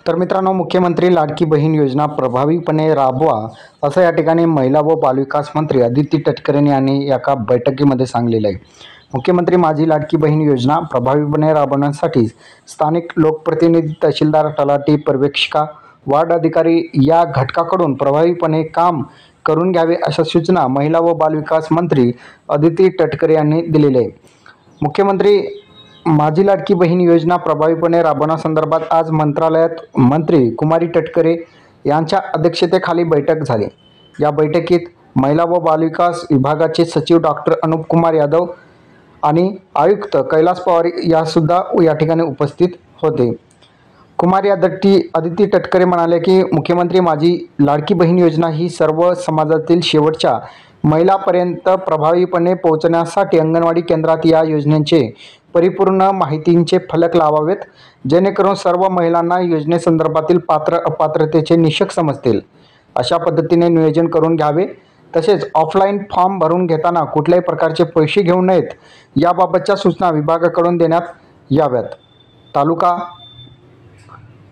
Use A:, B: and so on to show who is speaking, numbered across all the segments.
A: तर मित्रांनो, मुख्यमंत्री लाडकी बहीण योजना प्रभावीपणे राबवा असं या ठिकाणी महिला व बालविकास मंत्री अदिती तटकरे यांनी एका बैठकीमध्ये सांगितलेलं आहे। मुख्यमंत्री माझी लाडकी बहीण योजना प्रभावीपणे राबवण्यासाठी स्थानिक लोकप्रतिनिधी, तहसीलदार, तलाठी, पर्यवेक्षिका, वार्ड अधिकारी या घटकाकडून प्रभावीपणे काम करून घ्यावे अशा सूचना महिला व बालविकास मंत्री अदिती तटकरे यांनी दिलेल्या आहे। मुख्यमंत्री माझी लाडकी बहीण योजना प्रभावीपणे राबवण्यासंदर्भात आज मंत्रालयात मंत्री कुमारी तटकरे यांच्या अध्यक्षतेखाली बैठक झाली। या बैठकीत महिला व बालविकास विभागाचे सचिव डॉक्टर अनुप कुमार यादव आणि आयुक्त कैलास पवार यासुद्धा या ठिकाणी उपस्थित होते। कुमारी अदिती तटकरे म्हणाले की मुख्यमंत्री माझी लाडकी बहीण योजना ही सर्व समाजातील शेवटच्या महिलांपर्यंत प्रभावीपणे पोहोचण्यासाठी अंगणवाडी केंद्रात या योजनेचे परिपूर्ण माहितीचे फलक लावावेत, जेणेकरून सर्व महिलांना योजनेसंदर्भातील पात्र अपात्रतेचे निकष समजतील। अशा पद्धतीने नियोजन करून घ्यावे। तसेच ऑफलाईन फॉर्म भरून घेताना कुठल्याही प्रकारचे पैसे घेऊ नयेत याबाबतच्या सूचना विभागाकडून देण्यात याव्यात। तालुका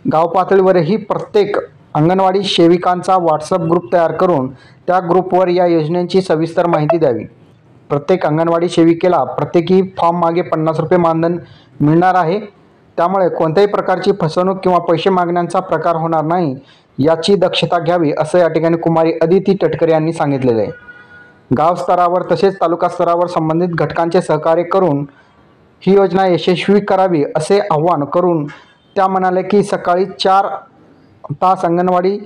A: गाव पातळीवरही प्रत्येक अंगणवाडी सेविकांचा व्हॉट्सअप ग्रुप तयार करून त्या ग्रुपवर या योजनेची सविस्तर माहिती द्यावी। प्रत्येक अंगणवाडी सेविकेला प्रत्येकी फॉर्म मागे 50 रुपये मानधन मिळणार आहे, त्यामुळे कोणत्याही प्रकारची फसवणूक किंवा पैसे मागण्याचा प्रकार होणार नाही याची दक्षता घ्यावी असं या ठिकाणी कुमारी अदिती तटकरे यांनी सांगितलेलं आहे। गाव स्तरावर तसेच तालुका स्तरावर संबंधित घटकांचे सहकार्य करून ही योजना यशस्वी करावी असे आवाहन करून त्या म्हणाले की सकाळी 4 तास अंगणवाडी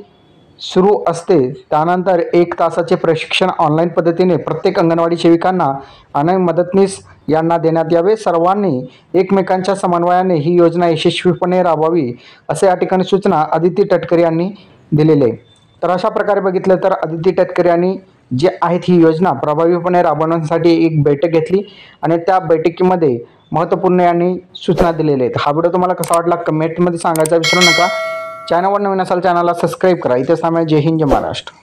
A: सुरू असते, त्यानंतर 1 तासाचे प्रशिक्षण ऑनलाईन पद्धतीने प्रत्येक अंगणवाडी सेविकांना आणि मदतनीस यांना देण्यात यावे। सर्वांनी एकमेकांच्या समन्वयाने ही योजना यशस्वीपणे राबवावी असे या ठिकाणी सूचना अदिती तटकरे यांनी दिलेले आहे। तर अशा प्रकारे बघितलं तर अदिती तटकरे यांनी जे आहेत ही योजना प्रभावीपणे राबवण्यासाठी एक बैठक घेतली आणि त्या बैठकीमध्ये महत्त्वपूर्ण यांनी सूचना दिलेल्या आहेत। हा व्हिडिओ तुम्हाला कसा वाटला कमेंटमध्ये सांगायचा विसरू नका। चॅनलवर नवीन असाल चॅनलला सबस्क्राईब करा। इथे सामने जय हिंद जय महाराष्ट्र।